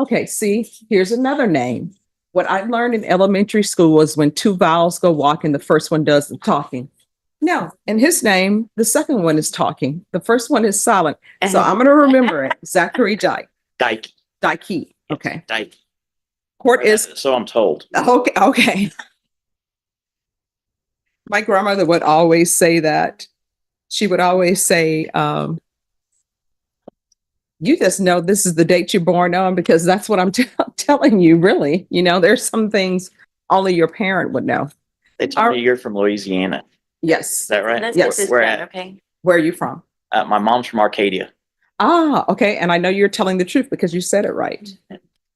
Okay, see, here's another name. What I learned in elementary school was when two vowels go walking, the first one does the talking. No, in his name, the second one is talking. The first one is silent. So I'm going to remember it. Zachary Dyke. Dyke. Dyke. Okay. Dyke. Court is. So I'm told. Okay. Okay. My grandmother would always say that. She would always say, you just know this is the date you're born on because that's what I'm telling you, really. You know, there's some things only your parent would know. They told me you're from Louisiana. Yes. Is that right? Let's Yes. get this Where done, at? okay? Where are you from? My mom's from Arcadia. Ah, okay. And I know you're telling the truth because you said it right.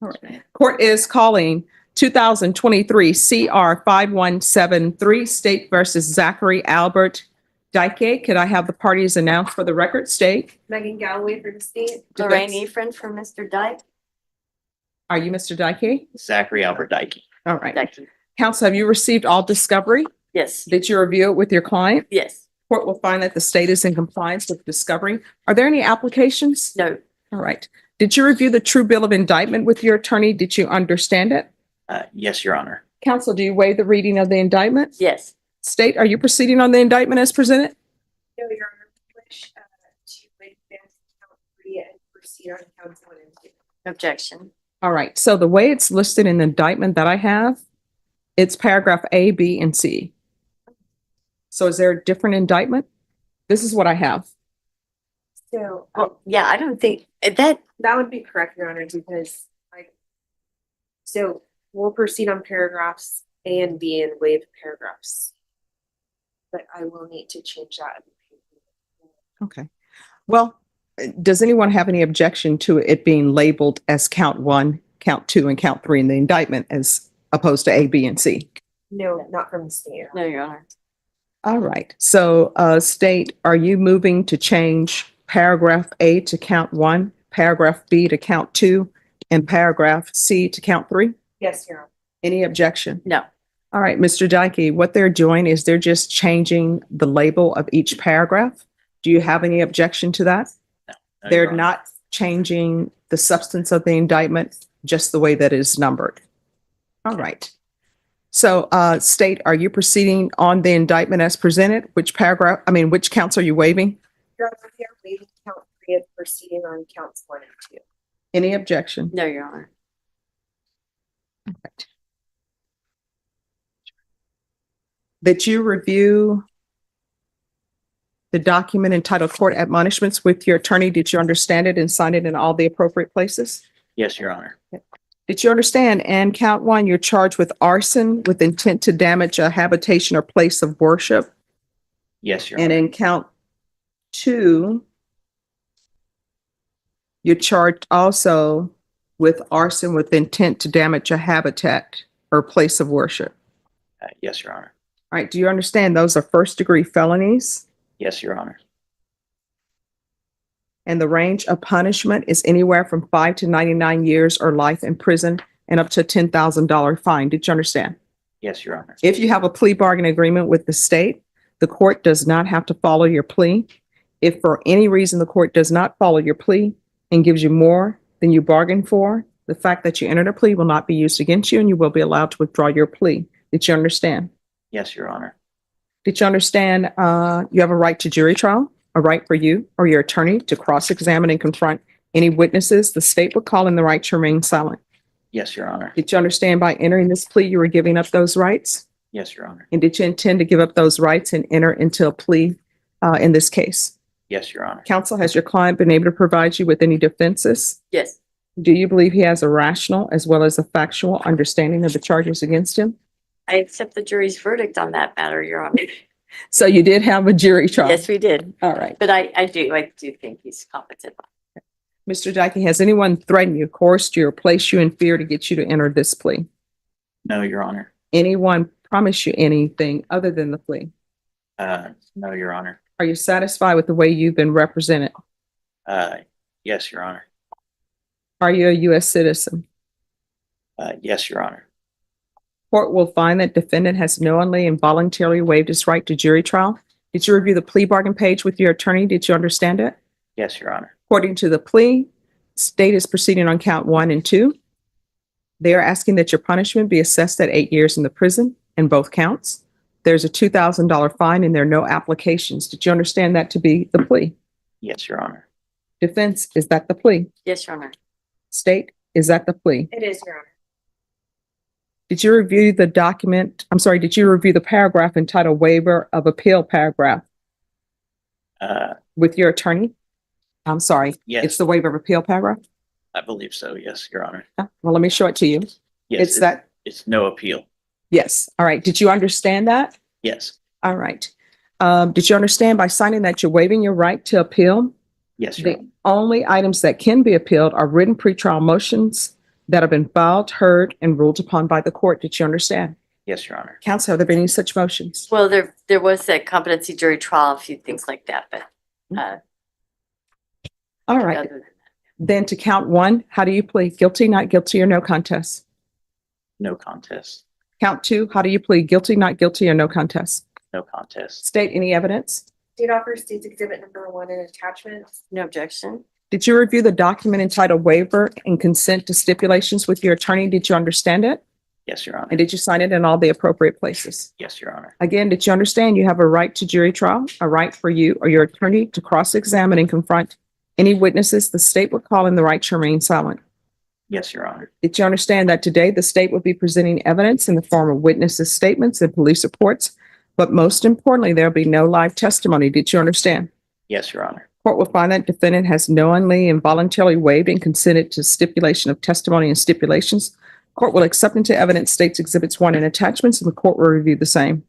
All right. Court is calling 2023 CR 5173 State versus Zachary Albert Dyke. Could I have the parties announced for the record? State. Megan Galloway for the state. Lorraine Ephraim for Mr. Dyke. Are you Mr. Dyke? Zachary Albert Dyke. All right. Dyke. Counsel, have you received all discovery? Yes, Did you review it with your client? yes, Court will find that the state is in compliance with discovery. Are there any applications? no, All right. Did you review the true bill of indictment with your attorney? Did you understand it? Yes, Your Honor. Counsel, do you waive the reading of the indictment? yes, State, are you proceeding on the indictment as presented? No, Your Honor, wish to advance count 3 and proceed on counts 1 and 2. objection. All right. So the way it's listed in the indictment that I have, it's paragraph A, B, and C. So is there a different indictment? This is what I have. So Well, yeah, I don't think that, that would be correct, Your Honor, because so we'll proceed on paragraphs A and B and waive paragraphs. But I will need to change that. Okay. Well, does anyone have any objection to it being labeled as count 1, count 2, and count 3 in the indictment as opposed to A, B, and C? No, not from the state. no, Your Honor. All right. So, state, are you moving to change paragraph A to count 1, paragraph B to count 2, and paragraph C to count 3? Yes, Your Honor. Any objection? No, All right, Mr. Dyke, what they're doing is they're just changing the label of each paragraph. Do you have any objection to that? No, They're Your Honor. not changing the substance of the indictment, just the way that it is numbered. All right. So, state, are you proceeding on the indictment as presented? Which counts are you waiving? Your Honor, we are waiving count 3 and proceeding on counts 1 and 2. Any objection? no, Your Honor. That you review the document entitled Court Admonishments with your attorney. Did you understand it and sign it in all the appropriate places? Yes, Your Honor. Did you understand? And count 1, you're charged with arson with intent to damage a habitation or place of worship. Yes, Your And Honor. in count 2, you're charged also with arson with intent to damage a habitat or place of worship. Yes, Your Honor. All right. Do you understand those are first-degree felonies? Yes, Your Honor. And the range of punishment is anywhere from 5 to 99 years or life in prison and up to a $10,000 fine. Did you understand? Yes, Your Honor. If you have a plea bargain agreement with the state, the court does not have to follow your plea. If for any reason the court does not follow your plea and gives you more than you bargained for, the fact that you entered a plea will not be used against you and you will be allowed to withdraw your plea. Did you understand? Yes, Your Honor. Did you understand you have a right to jury trial, a right for you or your attorney to cross-examine and confront any witnesses the state would call in the right to remain silent? Yes, Your Honor. Did you understand by entering this plea you were giving up those rights? Yes, Your Honor. And did you intend to give up those rights and enter into a plea in this case? Yes, Your Honor. Counsel, has your client been able to provide you with any defenses? Yes, Do you believe he has a rational as well as a factual understanding of the charges against him? I accept the jury's verdict on that matter, Your Honor. So you did have a jury trial? Yes, we did. All right. But I do think he's competent. Mr. Dyke, has anyone threatened you, coerced you, or placed you in fear to get you to enter this plea? No, Your Honor. Anyone promise you anything other than the plea? No, Your Honor. Are you satisfied with the way you've been represented? Yes, Your Honor. Are you a U.S. citizen? Yes, Your Honor. Court will find that defendant has knowingly and voluntarily waived his right to jury trial. Did you review the plea bargain page with your attorney? Did you understand it? Yes, Your Honor. According to the plea, State is proceeding on count 1 and 2. They are asking that your punishment be assessed at 8 years in the prison in both counts. There's a $2,000 fine and there are no applications. Did you understand that to be the plea? Yes, Your Honor. Defense, is that the plea? Yes, Your Honor. State, is that the plea? It is, Your Honor. Did you review the document? I'm sorry, did you review the paragraph entitled waiver of appeal paragraph with your attorney? I'm sorry. Yes. It's the waiver of appeal paragraph? I believe so. Yes, Your Honor. Well, let me show it to you. Yes, It's that, it's no appeal. yes. All right. Did you understand that? Yes. All right. Did you understand by signing that you're waiving your right to appeal? Yes, Your The Honor. only items that can be appealed are written pretrial motions that have been filed, heard, and ruled upon by the court. Did you understand? Yes, Your Honor. Counsel, have there been any such motions? Well, there was that competency jury trial, a few things like that, but All right. other than Then to count 1, how do you plead? Guilty, not guilty, or no contest? No contest. Count 2, how do you plead? Guilty, not guilty, or no contest? No contest. State any evidence. State offers State's Exhibit number 1 and attachments. no objection. Did you review the document entitled waiver and consent to stipulations with your attorney? Did you understand it? Yes, Your Honor. And did you sign it in all the appropriate places? Yes, Your Honor. Again, did you understand you have a right to jury trial, a right for you or your attorney to cross-examine and confront any witnesses the state would call in the right to remain silent? Yes, Your Honor. Did you understand that today the state will be presenting evidence in the form of witnesses' statements and police reports? But most importantly, there'll be no live testimony. Did you understand? Yes, Your Honor. Court will find that defendant has knowingly and voluntarily waived and consented to stipulation of testimony and stipulations. Court will accept into evidence State's Exhibits 1 and attachments, and the court will review the same.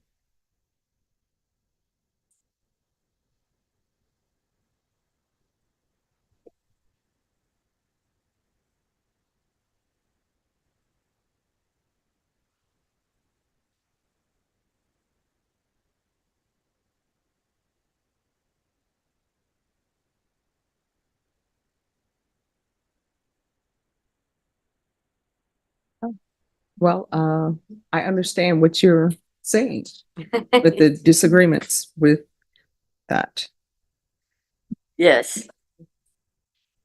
Well, I understand what you're saying with the disagreements with that. Yes.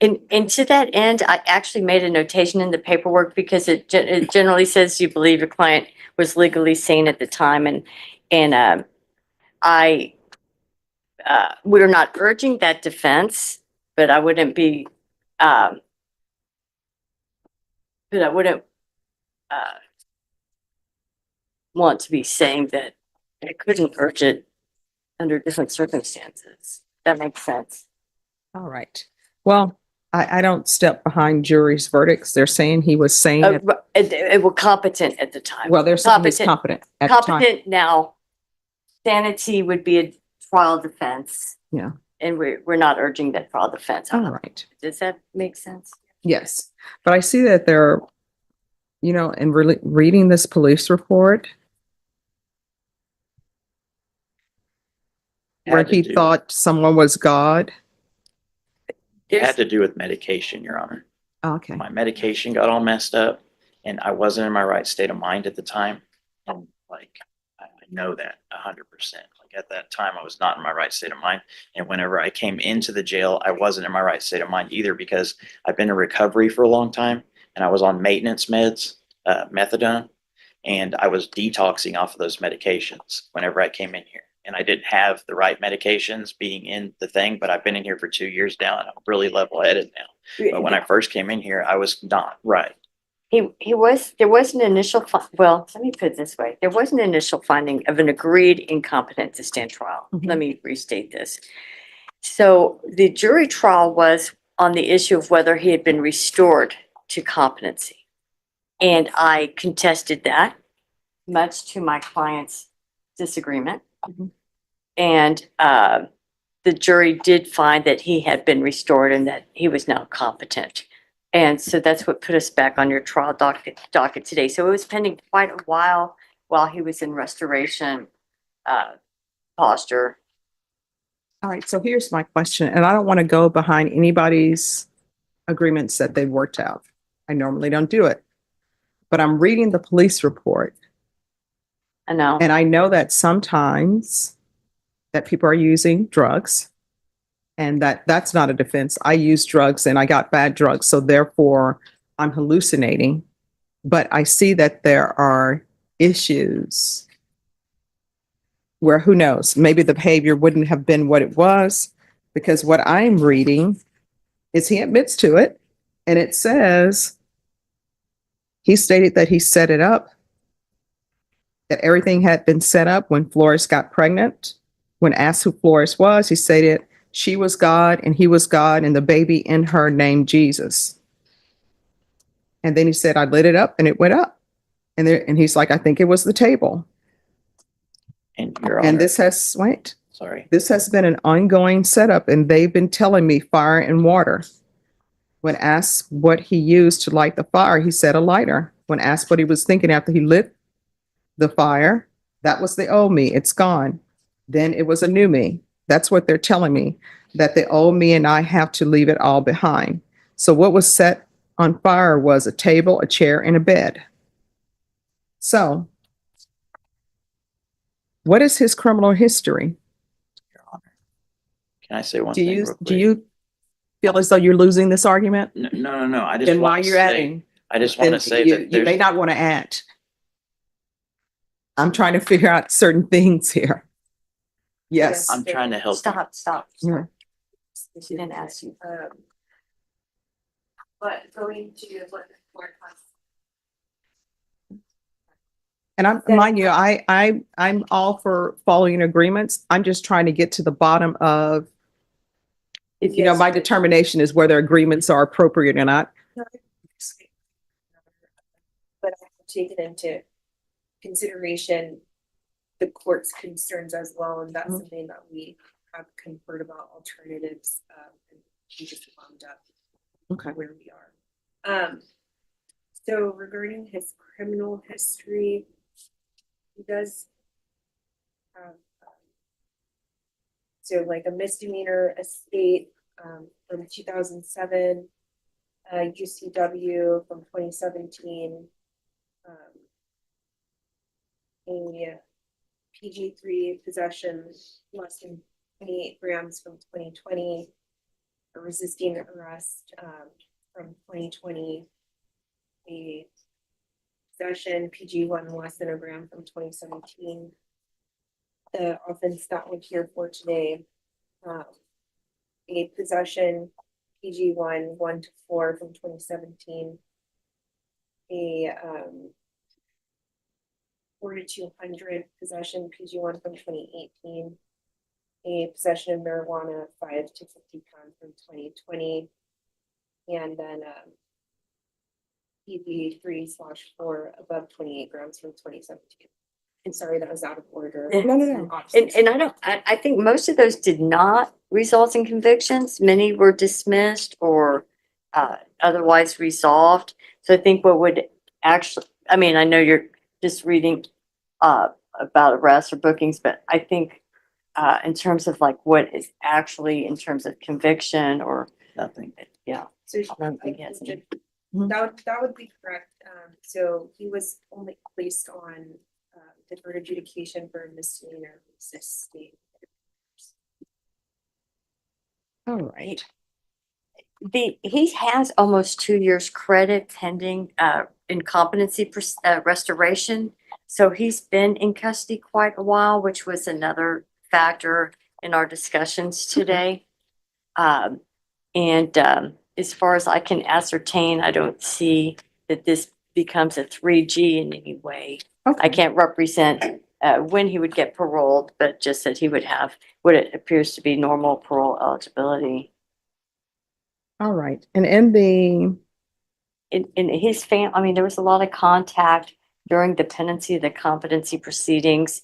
And to that end, I actually made a notation in the paperwork because it generally says you believe your client was legally sane at the time, and we're not urging that defense, but I wouldn't be want to be saying that I couldn't urge it under different circumstances. That makes sense. All right. Well, I don't step behind jury's verdicts. They're saying he was sane. It was competent at the time. Well, they're saying he's competent. competent at the time. Competent now. Sanity would be a trial defense. Yeah. And we're not urging that trial defense. All right. Does that make sense? Yes. But I see that there, in really reading this police report, where Had to he do- thought someone was God. It had to do with medication, Your Honor. Okay. My medication got all messed up and I wasn't in my right state of mind at the time. And I know that 100%. Like at that time, I was not in my right state of mind. And whenever I came into the jail, I wasn't in my right state of mind either because I've been in recovery for a long time and I was on maintenance meds, methadone, and I was detoxing off of those medications whenever I came in here. And I didn't have the right medications being in the thing, but I've been in here for 2 years now and I'm really level-headed now. But when I first came in here, I was not right. There was an initial, well, let me put it this way. There was an initial finding of an agreed incompetent to stand trial. Mhm. Let me restate this. So the jury trial was on the issue of whether he had been restored to competency. And I contested that, much to my client's disagreement. Mhm. And the jury did find that he had been restored and that he was now competent. And so that's what put us back on your trial docket today. So it was pending quite a while he was in restoration posture. All right. So here's my question, and I don't want to go behind anybody's agreements that they've worked out. I normally don't do it, but I'm reading the police report. I know. And I know that sometimes that people are using drugs And that's not a defense. I use drugs and I got bad drugs, so therefore I'm hallucinating. But I see that there are issues where who knows, maybe the behavior wouldn't have been what it was, because what I'm reading is he admits to it, and it says he stated that he set it up, that everything had been set up when Flores got pregnant. When asked who Flores was, he stated she was God and he was God and the baby in her named Jesus. And then he said, I lit it up and it went up. And he's like, I think it was the table. And Your And Honor, this has, wait, sorry, this has been an ongoing setup, and they've been telling me fire and water. When asked what he used to light the fire, he said a lighter. When asked what he was thinking after he lit the fire, that was the old me. It's gone. Then it was a new me. That's what they're telling me, that the old me and I have to leave it all behind. So what was set on fire was a table, a chair, and a bed. So what is his criminal history? Your Honor. Can I say one Do thing you, real quick? do you feel as though you're losing this argument? No. I just Then why want are to you say, adding? I just want to Then say you, that you may there's, not want to add. I'm trying to figure out certain things here. Yes. I'm trying to help. Stop. Yeah. She didn't ask you. But going to what the court has. And mind you, I'm all for following agreements. I'm just trying to get to the bottom of, my determination is whether agreements are appropriate or not. But I have taken into consideration the court's concerns as well, and that's Mhm. something that we have conferred about alternatives, and we just wound up Okay. where we are. So regarding his criminal history, he does have, so like a misdemeanor estate, from 2007, UCW from 2017, a PG3 possession less than 28 grams from 2020, a resisting arrest, from 2020, a possession PG1 less than a gram from 2017. The offense that we're here for today, a possession PG1 1 to 4 from 2017, a 4 to 200 possession PG1 from 2018, a possession of marijuana 5 to 50 pounds from 2020, and then PG3/4 above 28 grams from 2017. And sorry, that was out of order. No. And I think most of those did not result in convictions. Many were dismissed or otherwise resolved. So I think what would actually, I mean, I know you're just reading about arrests or bookings, but I think in terms of like what is actually in terms of conviction or, Nothing. yeah. So I don't think he has any. that would be correct. So he was only placed on deferred adjudication for a misdemeanor resisting. All right. He has almost 2 years credit pending incompetency restoration. So he's been in custody quite a while, which was another factor in our discussions today. And as far as I can ascertain, I don't see that this becomes a 3G in any way. Okay. I can't represent when he would get paroled, but just that he would have what it appears to be normal parole eligibility. All right. And in His I mean, there was a lot of contact during the pendency of the competency proceedings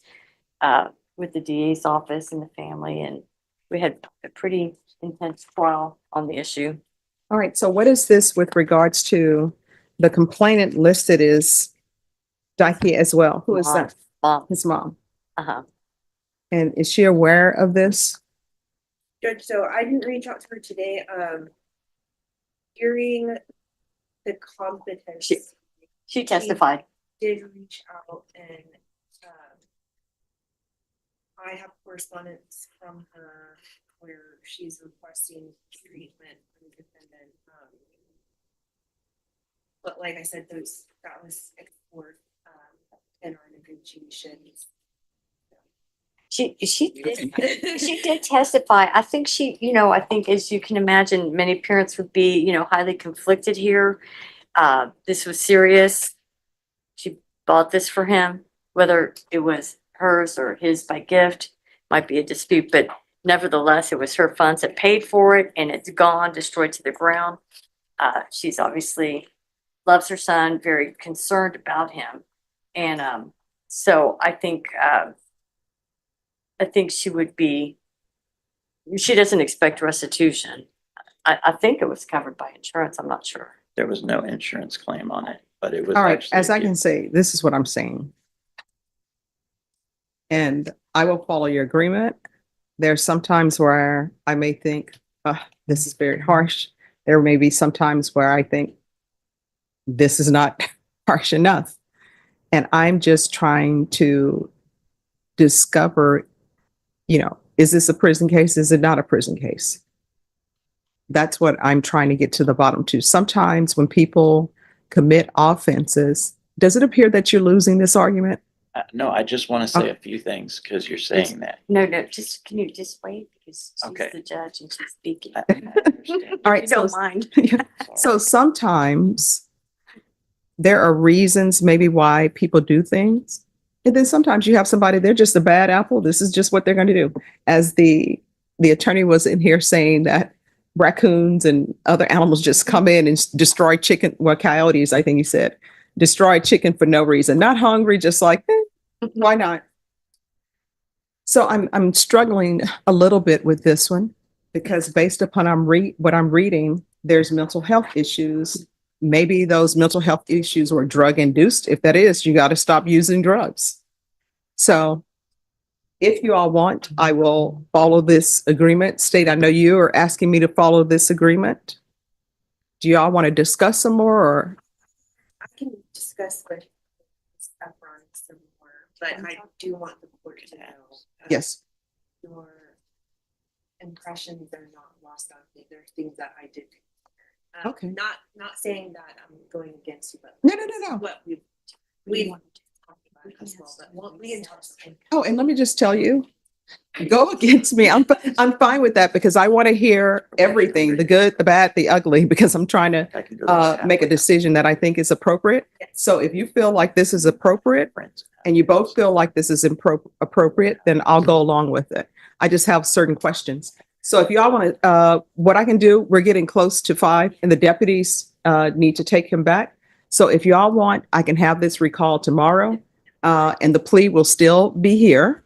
with the DA's office and the family, and we had a pretty intense trial on the issue. all right. So what is this with regards to the complainant listed is Dyke as well? Who is Mom. that? Mom, His mom. uh-huh. And is she aware of this? Judge, so I didn't reach out to her today. During the competency, She testified. did reach out and I have correspondence from her where she's requesting treatment for the defendant. But like I said, that was explored, in our negotiations. She did testify. I think I think as you can imagine, many parents would be, highly conflicted here. This was serious. She bought this for him, whether it was hers or his by gift, might be a dispute, but nevertheless, it was her funds that paid for it and it's gone, destroyed to the ground. She's obviously loves her son, very concerned about him. And so I think she doesn't expect restitution. I think it was covered by insurance. I'm not sure. There was no insurance claim on it, but it was All right, actually. as I can say, this is what I'm saying. And I will follow your agreement. There's some times where I may think, this is very harsh. There may be some times where I think this is not harsh enough. And I'm just trying to discover, is this a prison case? Is it not a prison case? That's what I'm trying to get to the bottom to. Sometimes when people commit offenses, does it appear that you're losing this argument? No, I just want to say Okay. a few things because you're saying that. No, can you just wait? Because she's Okay. the judge and she's speaking. I understand. All You right, don't so, mind. so sometimes there are reasons maybe why people do things. And then sometimes you have somebody, they're just a bad apple. This is just what they're going to do. As the attorney was in here saying that raccoons and other animals just come in and destroy chicken, well, coyotes, I think you said, destroy chicken for no reason, not hungry, just like, why not? So I'm struggling a little bit with this one because based upon what I'm reading, there's mental health issues. Maybe those mental health issues were drug induced. If that is, you got to stop using drugs. So if you all want, I will follow this agreement. State, I know you are asking me to follow this agreement. Do you all want to discuss some more or? I can discuss with Efron some more, but I do want the court to know. Yes. Your impressions are not lost on me. There are things that I did. Okay. Not saying that I'm going against you, but. No. What we talked about as well, but we can talk. Oh, and let me just tell you, go against me. I'm fine with that because I want to hear everything, the good, the bad, the ugly, because I'm trying to I can go make a decision that I think is appropriate. So if you feel like this is appropriate and you both feel like this is appropriate, then I'll go along with it. I just have certain questions. So if y'all want to, what I can do, we're getting close to 5 and the deputies need to take him back. So if y'all want, I can have this recalled tomorrow and the plea will still be here.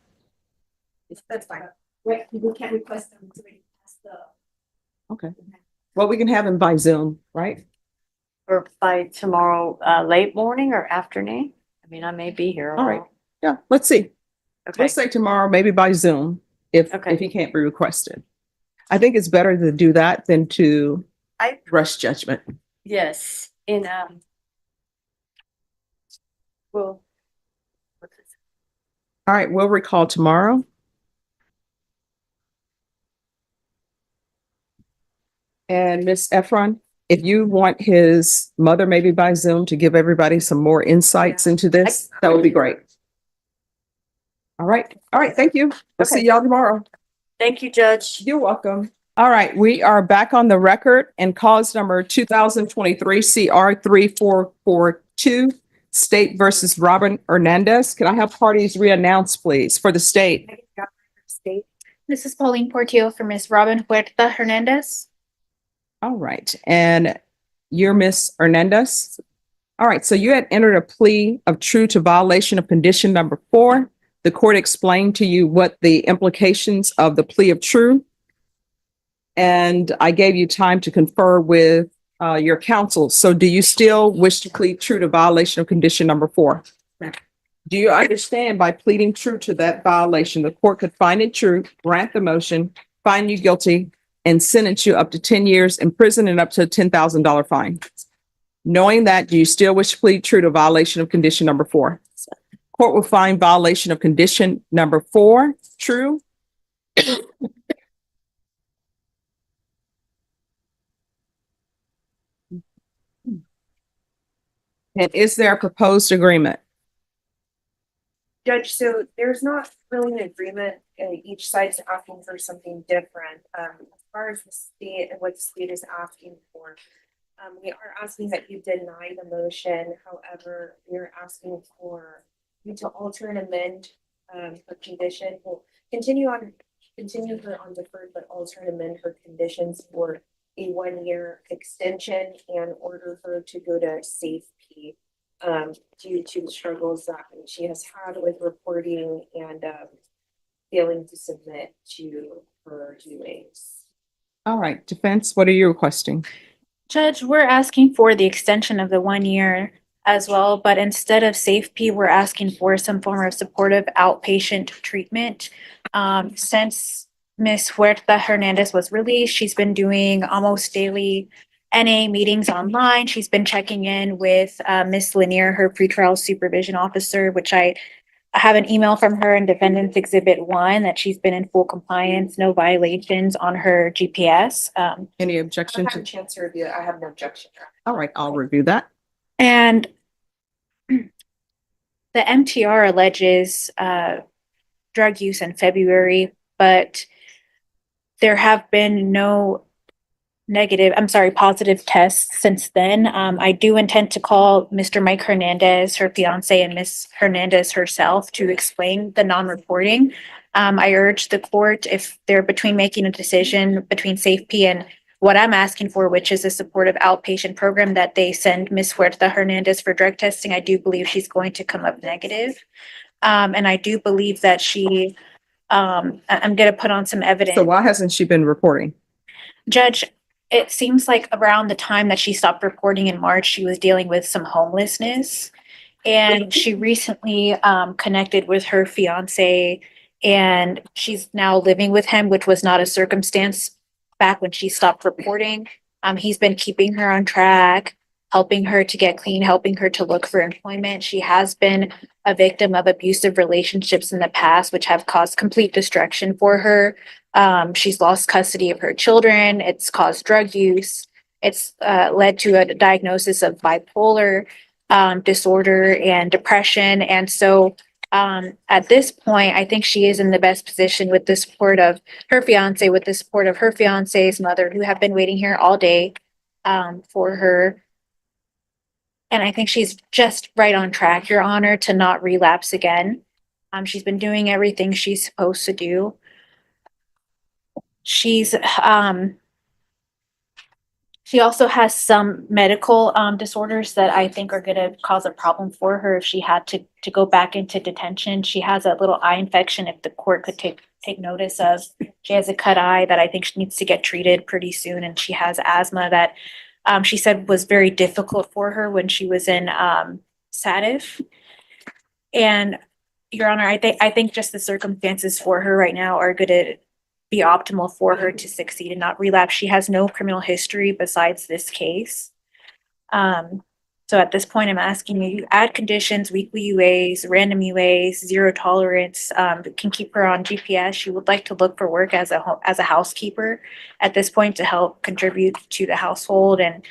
That's fine. Wait, we can't request them to read past the. Okay. Well, we can have him by Zoom, right? Or by tomorrow, late morning or afternoon? I mean, I may be here. All right. Yeah, let's see. Okay. Let's say tomorrow, maybe by Zoom, if Okay. he can't be requested. I think it's better to do that than to I- rush judgment. Yes, in, well. All right, we'll recall tomorrow. And Ms. Efron, if you want his mother maybe by Zoom to give everybody some more insights into this, that would be great. All right, thank you. We'll see Okay. y'all tomorrow. Thank you, Judge. You're welcome. All right, we are back on the record and cause number 2023 CR 3442, State versus Robin Hernandez. Can I have parties re-announce, please, for the state? State. This is Pauline Portillo for Miss Robin Huerta Hernandez. All right, and you're Miss Hernandez? All right, so you had entered a plea of true to violation of condition number 4. The court explained to you what the implications of the plea of true. And I gave you time to confer with your counsel. So do you still wish to plead true to violation of condition number 4? Do you understand by pleading true to that violation, the court could find it true, grant the motion, find you guilty, and sentence you up to 10 years in prison and up to a $10,000 fine? Knowing that, do you still wish to plead true to violation of condition number 4? Court will find violation of condition number 4 true And is there a proposed agreement? Judge, so there's not really an agreement, each side's asking for something different, as far as the state and what the state is asking for. We are asking that you deny the motion, however, we're asking for you to alter and amend, her condition, will continue her on deferred, but alter and amend her conditions for a 1-year extension and order her to go to safety due to the struggles that she has had with reporting and failing to submit to her UAs. All right, defense, what are you requesting? Judge, we're asking for the extension of the 1 year as well, but instead of SafeP, we're asking for some form of supportive outpatient treatment. Since Ms. Huerta Hernandez was released, she's been doing almost daily NA meetings online. She's been checking in with Ms. Lanier, her pretrial supervision officer, which I have an email from her in Defendant's Exhibit 1 that she's been in full compliance, no violations on her GPS. Any I objection have a to? chance to review it. I have no objection. All right, I'll review that. And the MTR alleges drug use in February, but there have been no positive tests since then. I do intend to call Mr. Mike Hernandez, her fiance, and Ms. Hernandez herself to explain the non-reporting. I urge the court, if they're between making a decision between SafeP and what I'm asking for, which is a supportive outpatient program, that they send Ms. Huerta Hernandez for drug testing. I do believe she's going to come up negative. And I do believe that I'm going to put on some evidence. So why hasn't she been reporting? Judge, it seems like around the time that she stopped reporting in March, she was dealing with some homelessness. And she recently connected with her fiance, and she's now living with him, which was not a circumstance back when she stopped reporting. He's been keeping her on track, helping her to get clean, helping her to look for employment. She has been a victim of abusive relationships in the past, which have caused complete destruction for her. She's lost custody of her children. It's caused drug use. It's led to a diagnosis of bipolar disorder and depression. And so at this point, I think she is in the best position with the support of her fiance, with the support of her fiance's mother, who have been waiting here all day for her. And I think she's just right on track, Your Honor, to not relapse again. She's been doing everything she's supposed to do. She also has some medical disorders that I think are going to cause a problem for her if she had to go back into detention. She has a little eye infection, if the court could take notice of. She has a cut eye that I think she needs to get treated pretty soon, and she has asthma that she said was very difficult for her when she was in SATIF. And Your Honor, I think just the circumstances for her right now are going to be optimal for her to succeed and not relapse. She has no criminal history besides this case. So at this point, I'm asking you, add conditions, weekly UAs, random UAs, zero tolerance, can keep her on GPS. She would like to look for work as a housekeeper at this point to help contribute to the household and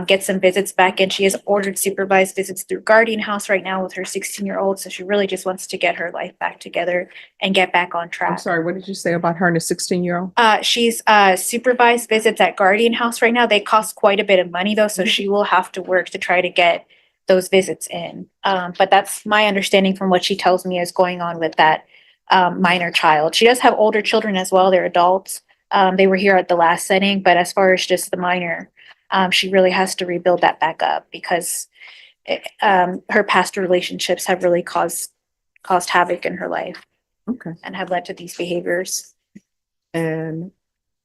get some visits back in. She has ordered supervised visits through Guardian House right now with her 16-year-old. So she really just wants to get her life back together and get back on track. I'm sorry, what did you say about her and a 16-year-old? She's supervised visits at Guardian House right now. They cost quite a bit of money though, so she will have to work to try to get those visits in. But that's my understanding from what she tells me is going on with that minor child. She does have older children as well. They're adults. They were here at the last setting, but as far as just the minor, she really has to rebuild that back up because her past relationships have really caused havoc in her life. Okay. And have led to these behaviors. And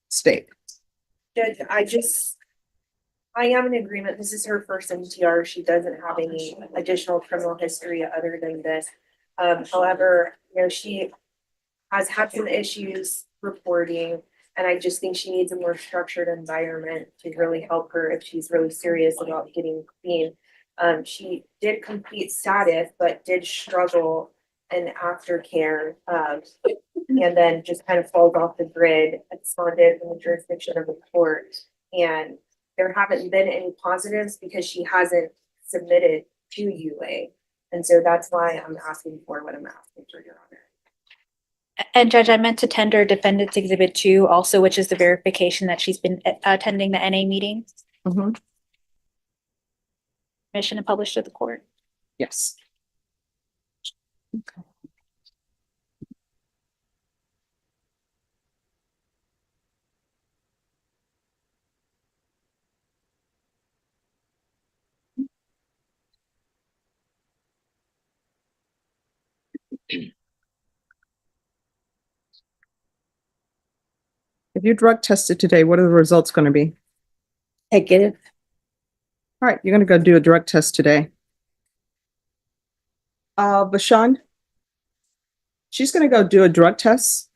state. Judge, I am in agreement. This is her first MTR. She doesn't have any additional criminal history other than this. However, she has had some issues reporting, and I just think she needs a more structured environment to really help her if she's really serious about getting clean. She did complete SATIF, but did struggle in aftercare, and then just kind of falls off the grid, absconded from the jurisdiction of the court. And there haven't been any positives because she hasn't submitted to UA. And so that's why I'm asking for what I'm asking for, Your Honor. And Judge, I meant to tender Defendant's Exhibit 2 also, which is the verification that she's been attending the NA meeting, Mhm. mission and published to the court. Yes. Okay. If you drug tested today, what are the results going to be? Negative. All right, you're going to go do a drug test today. Bashan, she's going to go do a drug test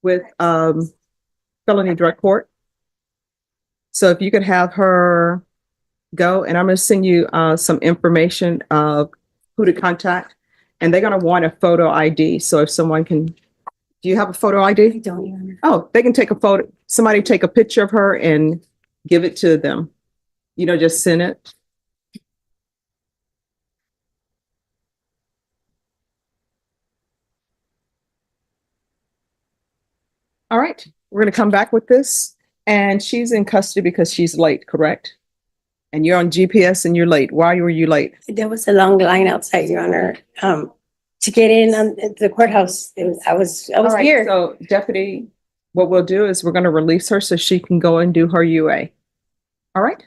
with felony drug court. So if you could have her go, and I'm going to send you some information of who to contact, and they're going to want a photo ID. So if someone can, do you have a photo I ID? don't, Your Honor. Oh, they can take a photo, somebody take a picture of her and give it to them. You know, just send it. All right, we're going to come back with this. And she's in custody because she's late, correct? And you're on GPS and you're late. Why were you late? There was a long line outside, Your Honor. To get in on the courthouse, I was All right, here. so Deputy, what we'll do is we're going to release her so she can go and do her UA. All right?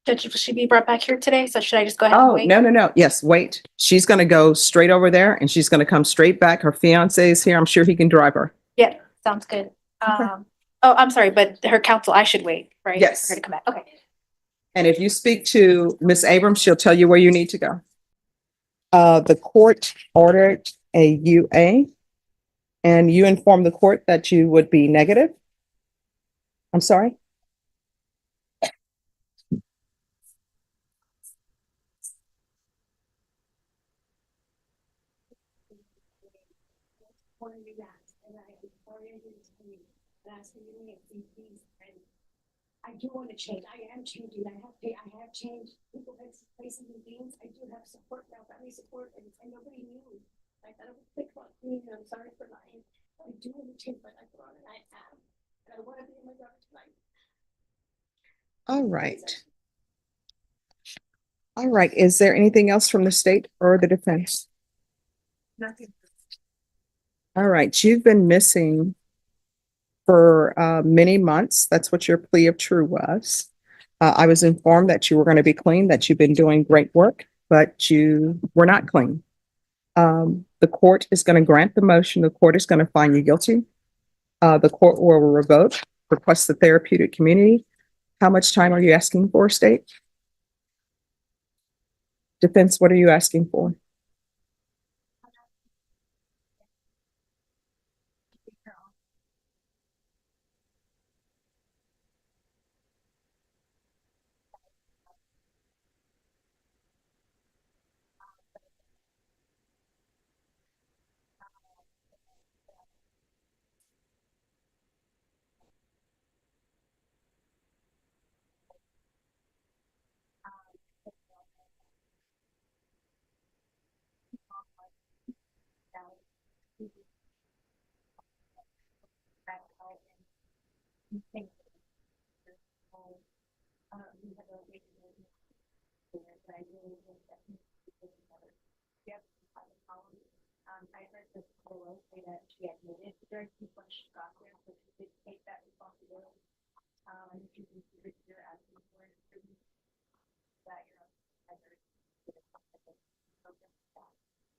Judge, will she be brought back here today? So should I just go ahead and Oh, wait? no. Yes, wait. She's going to go straight over there and she's going to come straight back. Her fiance is here. I'm sure he can drive her. Yeah, sounds good. Oh, I'm sorry, but her counsel, I should wait, right? Yes. For her to come back. Okay. And if you speak to Miss Abrams, she'll tell you where you need to go. The court ordered a UA and you informed the court that you would be negative. I'm sorry? I do want to change. I am changing. I have changed. People have places and things. I do have support now, family support, and nobody knew. I thought it was quick about me, and I'm sorry for lying. I do want to change my life around, and I am. And I want to be in my daughter's life. All right. All right. Is there anything else from the state or the defense? Nothing. All right. You've been missing for many months. That's what your plea of true was. I was informed that you were going to be clean, that you've been doing great work, but you were not clean. The court is going to grant the motion. The court is going to find you guilty. The court will revoke, request the therapeutic community. How much time are you asking for, state? Defense, what are you asking for? I heard this girl say that she admitted to her when she got there, so she did take that responsibility. And if you consider you're asking for it, that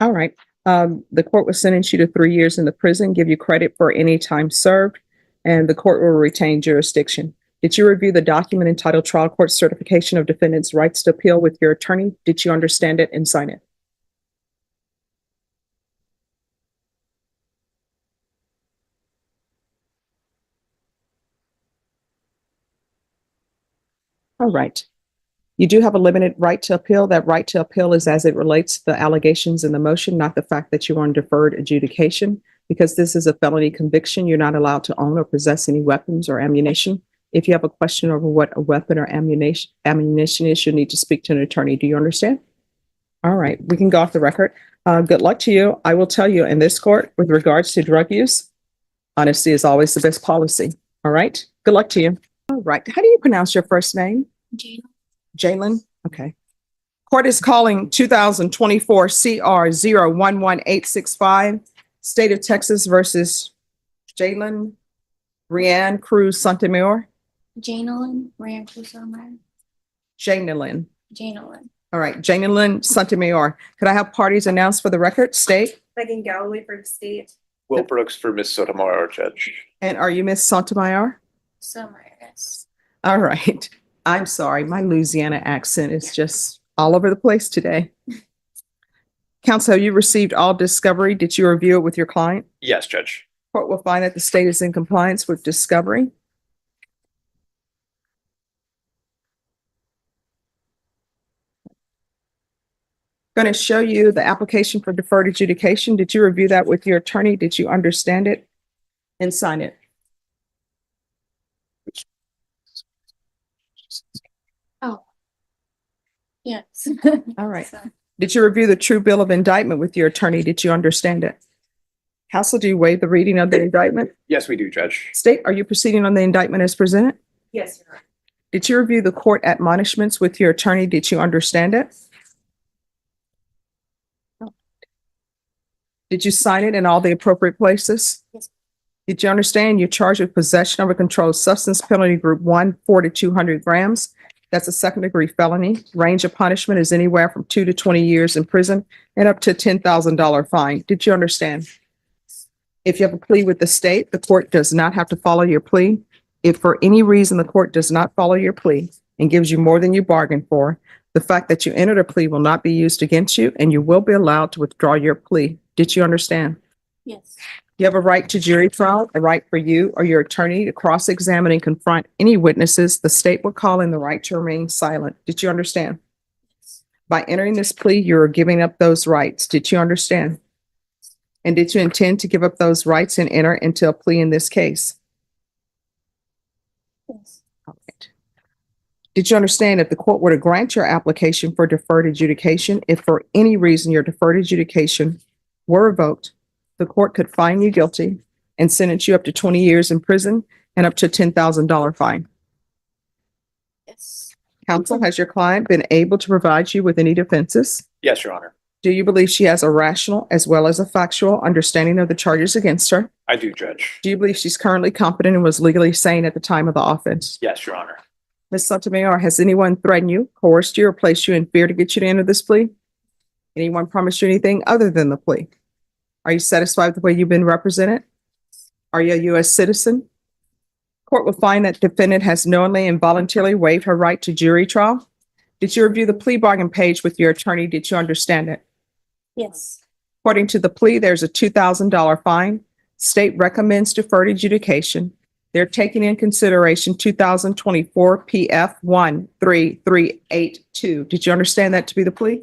All right. The court will sentence you to 3 years in the prison, give you credit for any time served, and the court will retain jurisdiction. Did you review the document entitled Trial Court Certification of Defendant's Rights to Appeal with your attorney? Did you understand it and sign it? All right. You do have a limited right to appeal. That right to appeal is as it relates to the allegations in the motion, not the fact that you are on deferred adjudication. Because this is a felony conviction, you're not allowed to own or possess any weapons or ammunition. If you have a question over what a weapon or ammunition is, you'll need to speak to an attorney. Do you understand? All right, we can go off the record. Good luck to you. I will tell you in this court with regards to drug use, honesty is always the best policy. All right, good luck to you. All right, how do you pronounce your first name? Jalen? Okay. Court is calling 2024 CR 011865, State of Texas versus Jalen Rianne Cruz Santamor. Janelyn Rancusomer. Janelyn. Janelyn. All right, Janelyn Santamor. Could I have parties announced for the record? State, Megan Galloway for the state. Will Brooks for Miss Sotomayor, Judge. and are you Miss Sotomayor? Summer, yes. All right. I'm sorry, my Louisiana accent is just all over the place today. Counsel, have you received all discovery? Did you review it with your client? Yes, Judge. Court will find that the state is in compliance with discovery. Going to show you the application for deferred adjudication. Did you review that with your attorney? Did you understand it and sign it? Yes. All right. Did you review the true bill of indictment with your attorney? Did you understand it? Counsel, do you waive the reading of the indictment? Yes, we do, Judge. State, are you proceeding on the indictment as presented? Yes, Your Honor. Did you review the court admonishments with your attorney? Did you understand it? Did you sign it in all the appropriate places? Yes. Did you understand you're charged with possession of a controlled substance, penalty group 1, 4 to 200 grams? That's a second-degree felony. Range of punishment is anywhere from 2 to 20 years in prison and up to a $10,000 fine. Did you understand? If you have a plea with the state, the court does not have to follow your plea. If for any reason the court does not follow your plea and gives you more than you bargained for, the fact that you entered a plea will not be used against you and you will be allowed to withdraw your plea. Did you understand? Yes. You have a right to jury trial, a right for you or your attorney to cross-examine and confront any witnesses the state will call in the right to remain silent. Did you understand? By entering this plea, you're giving up those rights. Did you understand? And did you intend to give up those rights and enter into a plea in this case? Yes. All right. Did you understand if the court were to grant your application for deferred adjudication, if for any reason your deferred adjudication were revoked, the court could find you guilty and sentence you up to 20 years in prison and up to a $10,000 fine? Yes. Counsel, has your client been able to provide you with any defenses? Yes, Your Honor. Do you believe she has a rational as well as a factual understanding of the charges against her? I do, Judge. Do you believe she's currently competent and was legally sane at the time of the offense? Yes, Your Honor. Ms. Sotomayor, has anyone threatened you, coerced you, or placed you in fear to get you to enter this plea? Anyone promised you anything other than the plea? Are you satisfied with the way you've been represented? Are you a U.S. citizen? Court will find that defendant has knowingly and voluntarily waived her right to jury trial. Did you review the plea bargain page with your attorney? Did you understand it? Yes. According to the plea, there's a $2,000 fine. State recommends deferred adjudication. They're taking in consideration 2024 PF 13382. Did you understand that to be the plea?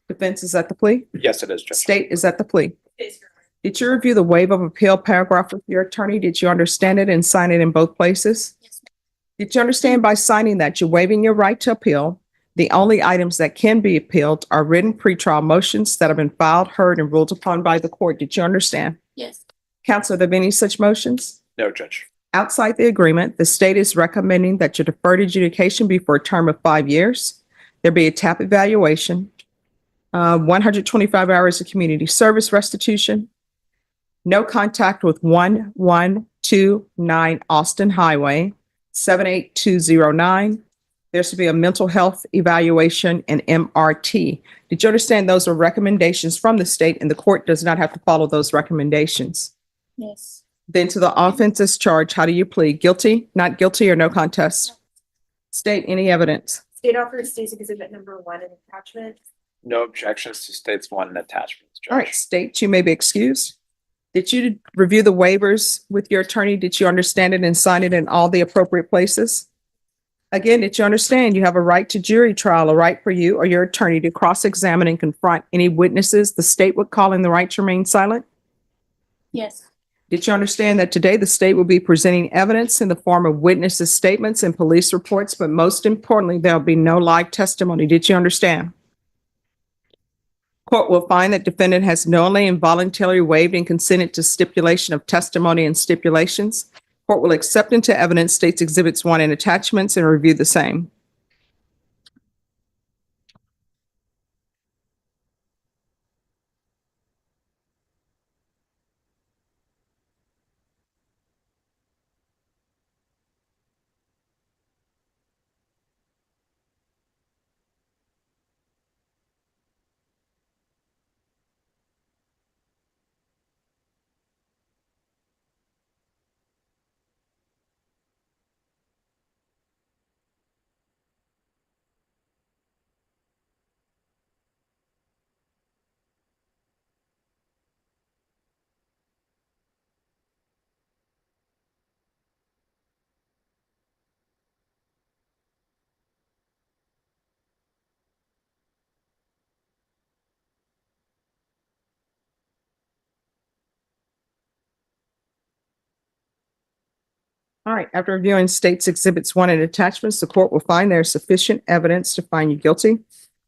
Defense is at the plea? Yes, it is, Judge. State is at the plea. Yes, Your Honor. Did you review the waiver of appeal paragraph with your attorney? Did you understand it and sign it in both places? Yes. Did you understand by signing that you're waiving your right to appeal? The only items that can be appealed are written pretrial motions that have been filed, heard, and ruled upon by the court. Did you understand? Yes. Counsel, have there been any such motions? No, Judge. Outside the agreement, the state is recommending that your deferred adjudication be for a term of 5 years. There be a TAP evaluation, 125 hours of community service restitution, no contact with 1129 Austin Highway, 78209. There should be a mental health evaluation and MRT. Did you understand those are recommendations from the state and the court does not have to follow those recommendations? Yes. Then to the offenses charge, how do you plead? Guilty, not guilty, or no contest? State any evidence. State offers states exhibit number 1 in attachment. No objections to States 1 and attachments, Judge. All right, state, you may be excused. Did you review the waivers with your attorney? Did you understand it and sign it in all the appropriate places? Again, did you understand you have a right to jury trial, a right for you or your attorney to cross-examine and confront any witnesses the state would call in the right to remain silent? Yes. Did you understand that today the state will be presenting evidence in the form of witnesses' statements and police reports, but most importantly, there'll be no live testimony? Did you understand? Court will find that defendant has knowingly and voluntarily waived and consented to stipulation of testimony and stipulations. Court will accept into evidence states exhibits 1 and attachments and review the same. All right, after reviewing states exhibits 1 and attachments, the court will find there is sufficient evidence to find you guilty.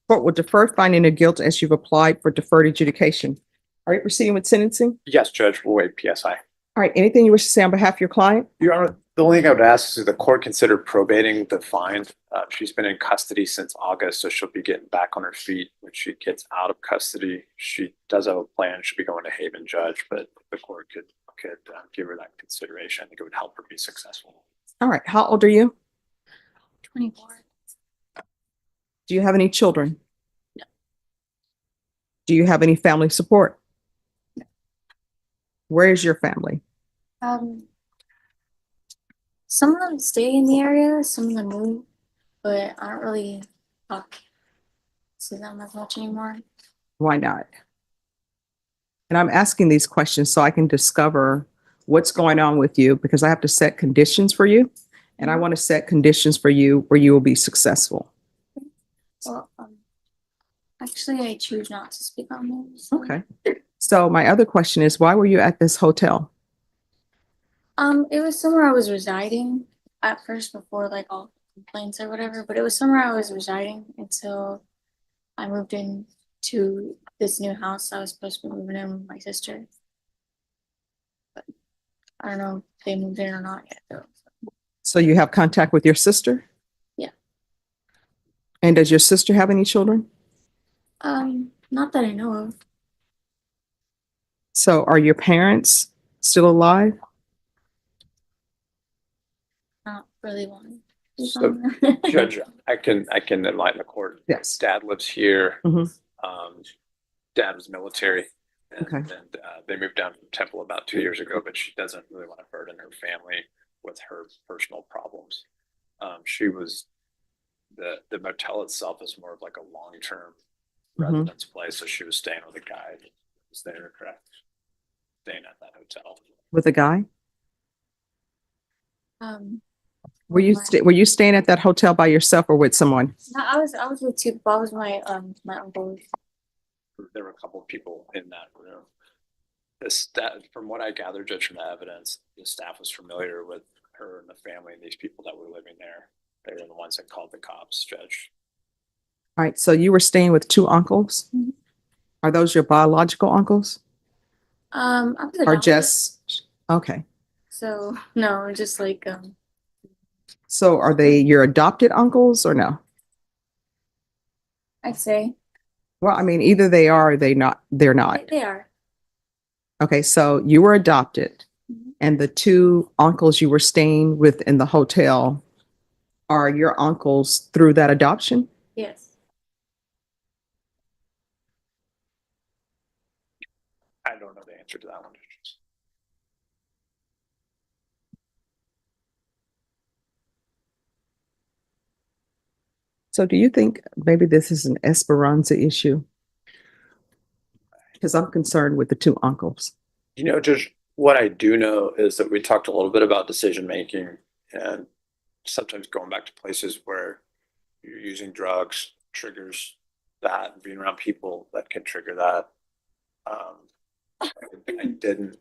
Court will defer finding of guilt as you've applied for deferred adjudication. Are you proceeding with sentencing? Yes, Judge, we'll wait PSI. All right, anything you wish to say on behalf of your client? Your Honor, the only thing I would ask is the court consider probating the fine. She's been in custody since August, so she'll be getting back on her feet when she gets out of custody. She does have a plan. She'll be going to Haven, Judge, but the court could give her that consideration. I think it would help her be successful. All right, how old are you? 24. Do you have any children? No. Do you have any family support? No. Where is your family? Some of them stay in the area, some of them move, but I don't really talk to them as much anymore. Why not? And I'm asking these questions so I can discover what's going on with you, because I have to set conditions for you, and I want to set conditions for you where you will be successful. Well, actually, I choose not to speak on those. Okay. So my other question is, why were you at this hotel? It was somewhere I was residing at first before like all complaints or whatever, but it was somewhere I was residing until I moved in to this new house I was supposed to be moving in with my sister. But I don't know if they moved in or not yet though. So you have contact with your sister? Yeah. And does your sister have any children? Not that I know of. So are your parents still alive? Not really one. So, Judge, I can enlighten the court. Yes. Dad lives here. Mhm. Dad was military. Okay. And they moved down from Temple about 2 years ago, but she doesn't really want to burden her family with her personal problems. She was, the motel itself is more of like a long-term residence place, so she was staying with a guy that was there, correct? Staying at that hotel. With a guy? Were my- you staying at that hotel by yourself or with someone? No, I was with two people. I was my uncle. There were a couple of people in that room. The staff, from what I gathered, Judge, from the evidence, the staff was familiar with her and the family and these people that were living there. They were the ones that called the cops, Judge. All right, so you were staying with two uncles? Mhm. Are those your biological uncles? I was Or adopted, just, okay. so no, just like So are they your adopted uncles or no? I'd say Well, I mean, either they are or they're not. they are. Okay, so you were adopted Mhm. and the two uncles you were staying with in the hotel are your uncles through that adoption? Yes. I don't know the answer to that one, Judge. So do you think maybe this is an Esperanza issue? Because I'm concerned with the two uncles. You know, Judge, what I do know is that we talked a little bit about decision-making and sometimes going back to places where you're using drugs triggers that, and being around people that can trigger that. I didn't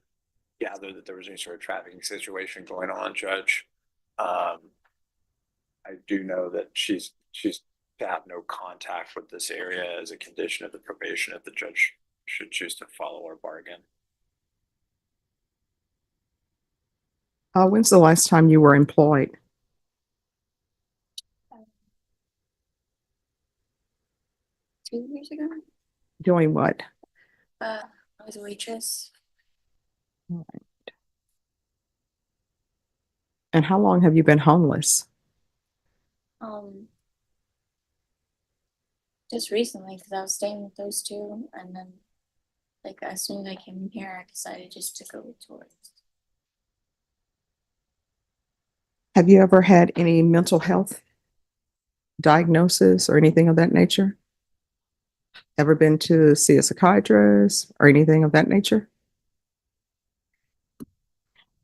gather that there was any sort of trafficking situation going on, Judge. I do know that she's to have no contact with this area as a condition of the probation if the judge should choose to follow our bargain. When's the last time you were employed? 2 years ago, Doing what? I was a waitress. And how long have you been homeless? Just recently, because I was staying with those two, and then like as soon as I came here, I decided just to go towards. Have you ever had any mental health diagnosis or anything of that nature? Ever been to see a psychiatrist or anything of that nature?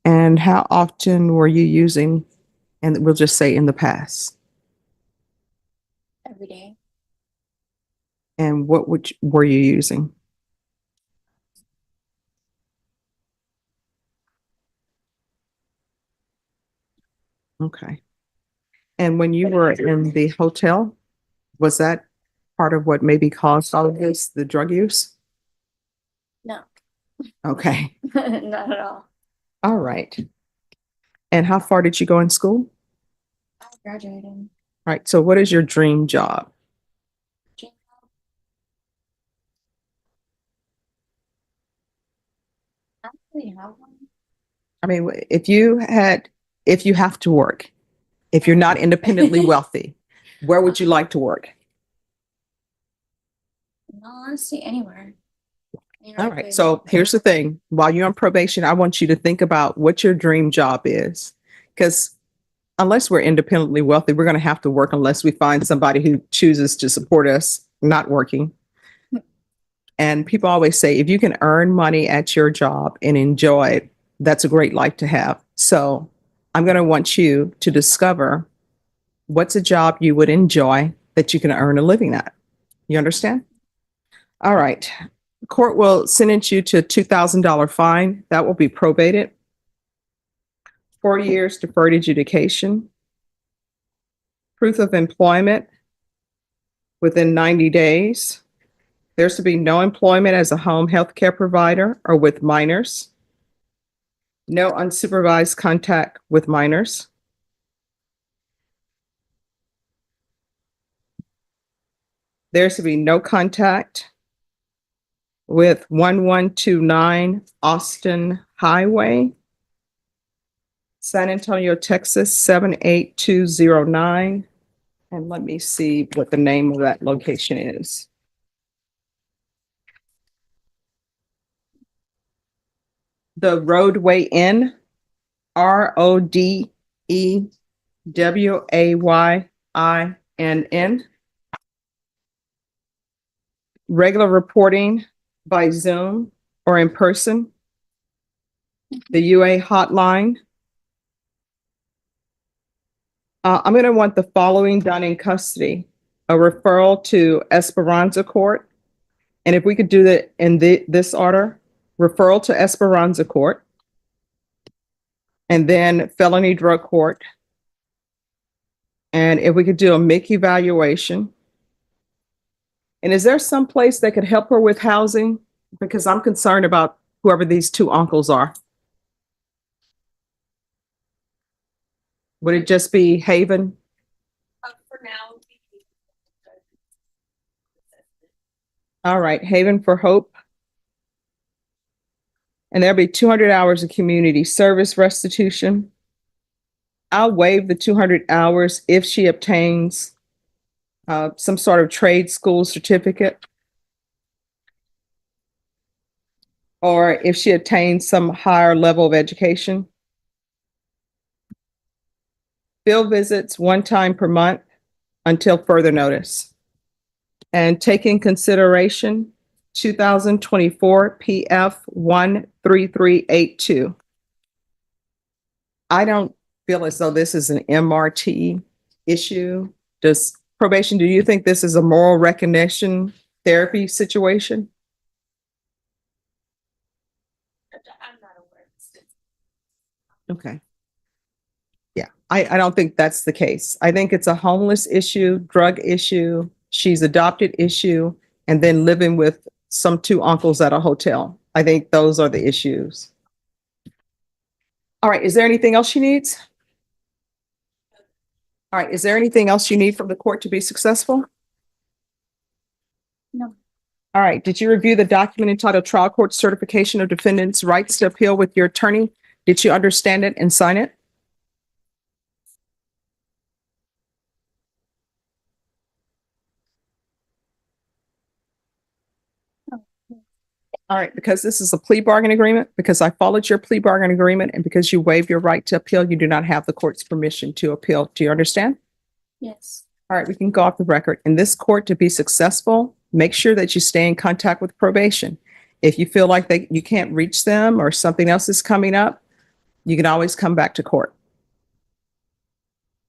And how often were you using, and we'll just say in the past? Every day. And what were you using? Okay. And when you were in the hotel, was that part of what maybe caused all of this, the drug use? No, Okay. not at all. All right. And how far did you go in school? I graduated. Right. So what is your dream job? I don't really have one. I mean, if you have to work, if you're not independently wealthy, where would you like to work? No, honestly, anywhere. All right. So here's the thing. While you're on probation, I want you to think about what your dream job is. Because unless we're independently wealthy, we're going to have to work unless we find somebody who chooses to support us not working. And people always say, if you can earn money at your job and enjoy it, that's a great life to have. So I'm going to want you to discover what's a job you would enjoy that you can earn a living at. You understand? All right. Court will sentence you to a $2,000 fine. That will be probated. 4 years deferred adjudication. Proof of employment within 90 days. There's to be no employment as a home health care provider or with minors. No unsupervised contact with minors. There's to be no contact with 1129 Austin Highway, San Antonio, Texas, 78209. And let me see what the name of that location is. The Roadway Inn, RODEWAYINN. Regular reporting by Zoom or in person. The UA hotline. I'm going to want the following done in custody: a referral to Esperanza Court. And if we could do that in this order: referral to Esperanza Court, and then felony drug court. And if we could do a MIC evaluation. And is there some place that could help her with housing? Because I'm concerned about whoever these two uncles are. Would it just be Haven? For now. All right, Haven for Hope. And there'll be 200 hours of community service restitution. I'll waive the 200 hours if she obtains some sort of trade school certificate, or if she attains some higher level of education. Field visits 1 time per month until further notice. And take in consideration 2024 PF 13382. I don't feel as though this is an MRT issue. Does probation, do you think this is a moral recognition therapy situation? I'm not aware. Okay. Yeah, I don't think that's the case. I think it's a homeless issue, drug issue, she's adopted issue, and then living with some two uncles at a hotel. I think those are the issues. All right, is there anything else she needs? All right, is there anything else you need from the court to be successful? No. All right, did you review the document entitled Trial Court Certification of Defendant's Rights to Appeal with your attorney? Did you understand it and sign it? All right, because this is a plea bargain agreement, because I followed your plea bargain agreement, and because you waived your right to appeal, you do not have the court's permission to appeal. Do you understand? Yes. All right, we can go off the record. In this court, to be successful, make sure that you stay in contact with probation. If you feel like you can't reach them or something else is coming up, you can always come back to court.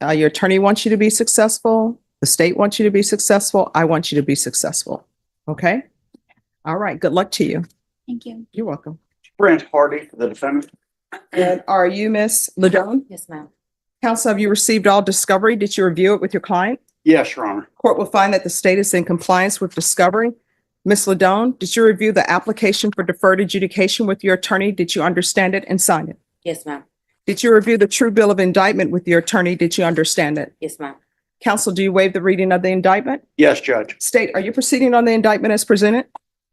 Your attorney wants you to be successful. The state wants you to be successful. I want you to be successful. Okay? All right, good luck to you. Thank you. You're welcome. Brent Hardy for the defendant. And are you Miss Ladone? Yes, ma'am. Counsel, have you received all discovery? Did you review it with your client? Yes, Your Honor. Court will find that the state is in compliance with discovery. Ms. Ladone, did you review the application for deferred adjudication with your attorney? Did you understand it and sign it? Yes, ma'am. Did you review the true bill of indictment with your attorney? Did you understand it? Yes, ma'am. Counsel, do you waive the reading of the indictment? Yes, Judge. State, are you proceeding on the indictment as presented?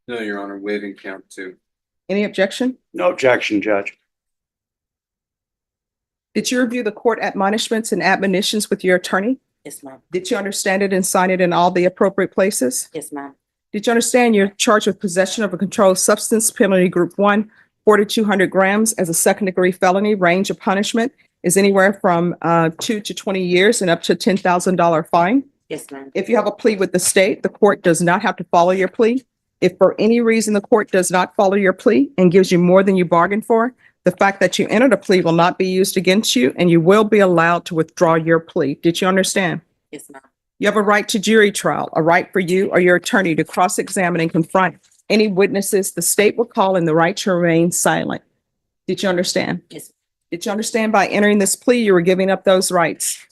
No, Your Honor, waiving count 2. Any objection? No objection, Judge. Did you review the court admonishments and admonitions with your attorney? Yes, ma'am. Did you understand it and sign it in all the appropriate places? Yes, ma'am. Did you understand you're charged with possession of a controlled substance, penalty group 1, 4,200 grams as a second-degree felony? Range of punishment is anywhere from 2 to 20 years and up to $10,000 fine. Yes, ma'am. If you have a plea with the state, the court does not have to follow your plea. If for any reason the court does not follow your plea and gives you more than you bargained for, the fact that you entered a plea will not be used against you, and you will be allowed to withdraw your plea. Did you understand? Yes, ma'am. You have a right to jury trial, a right for you or your attorney to cross-examine and confront any witnesses the state will call, and the right to remain silent. Did you understand? Yes. Did you understand by entering this plea, you were giving up those rights?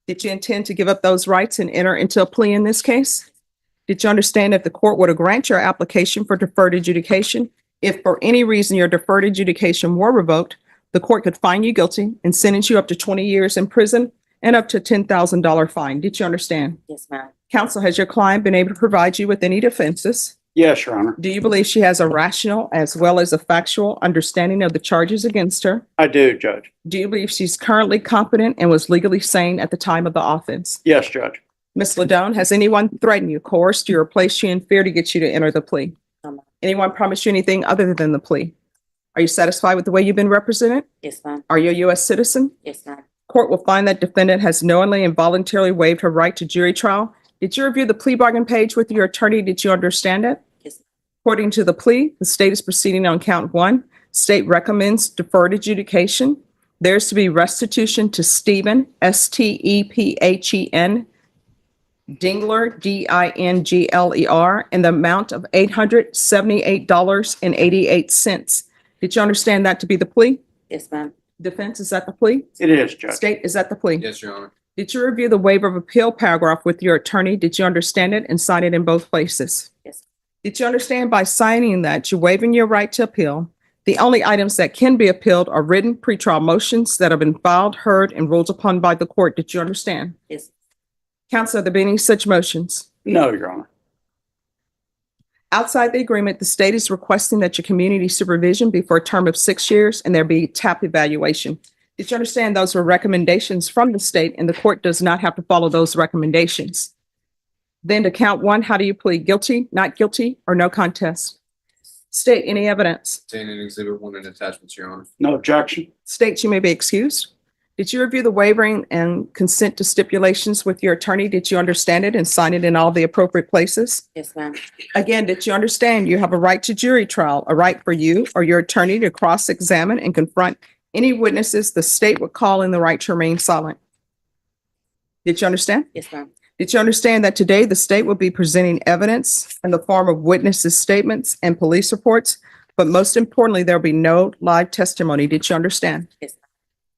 Did you intend to give up those rights and enter into a plea in this case? Did you understand if the court were to grant your application for deferred adjudication, if for any reason your deferred adjudication were revoked, the court could find you guilty and sentence you up to 20 years in prison and up to $10,000 fine? Did you understand? Yes, ma'am. Counsel, has your client been able to provide you with any defenses? Yes, Your Honor. Do you believe she has a rational as well as a factual understanding of the charges against her? I do, Judge. Do you believe she's currently competent and was legally sane at the time of the offense? Yes, Judge. Ms. Ladone, has anyone threatened you, coerced you, or placed you in fear to get you to enter the plea? No, ma'am. Anyone promised you anything other than the plea? Are you satisfied with the way you've been represented? Yes, ma'am. Are you a U.S. citizen? Yes, ma'am. Court will find that defendant has knowingly and voluntarily waived her right to jury trial. Did you review the plea bargain page with your attorney? Did you understand it? Yes. According to the plea, the state is proceeding on count 1. State recommends deferred adjudication. There's to be restitution to Stephen, Stephen, Dingler, Dingler, in the amount of $878.88. Did you understand that to be the plea? Yes, ma'am. Defense, is that the plea? It is, Judge. State, is that the plea? Yes, Your Honor. Did you review the waiver of appeal paragraph with your attorney? Did you understand it and sign it in both places? Yes. Did you understand by signing that you're waiving your right to appeal? The only items that can be appealed are written pretrial motions that have been filed, heard, and ruled upon by the court. Did you understand? Yes. Counsel, have there been any such motions? No, Your Honor. Outside the agreement, the state is requesting that your community supervision be for a term of 6 years and there be TAP evaluation. Did you understand those were recommendations from the state and the court does not have to follow those recommendations? Then to count 1, how do you plead? Guilty, not guilty, or no contest? State, any evidence? Contained in Exhibit 1 and attachments, Your Honor. No objection. State, you may be excused. Did you review the waivering and consent to stipulations with your attorney? Did you understand it and sign it in all the appropriate places? Yes, ma'am. Again, did you understand you have a right to jury trial, a right for you or your attorney to cross-examine and confront any witnesses the state would call, in the right to remain silent? Did you understand? Yes, ma'am. Did you understand that today the state will be presenting evidence in the form of witnesses' statements and police reports, but most importantly, there'll be no live testimony? Did you understand? Yes.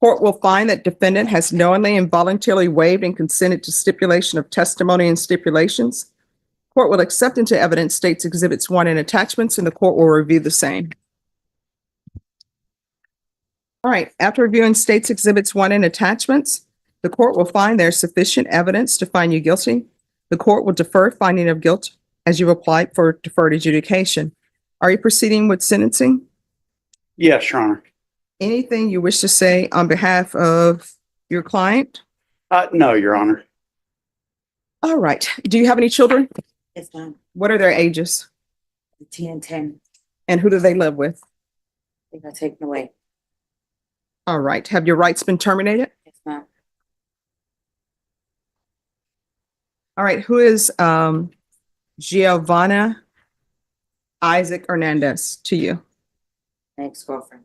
Court will find that defendant has knowingly and voluntarily waived and consented to stipulation of testimony and stipulations. Court will accept into evidence states exhibits 1 and attachments, and the court will review the same. All right, after reviewing states exhibits 1 and attachments, the court will find there's sufficient evidence to find you guilty. The court will defer finding of guilt as you've applied for deferred adjudication. Are you proceeding with sentencing? Yes, Your Honor. Anything you wish to say on behalf of your client? No, Your Honor. All right. Do you have any children? Yes, ma'am. What are their ages? 10 and 10. And who do they live with? They got taken away. All right. Have your rights been terminated? Yes, ma'am. All right. Who is Giovanna Isaac Hernandez to you? My ex-girlfriend.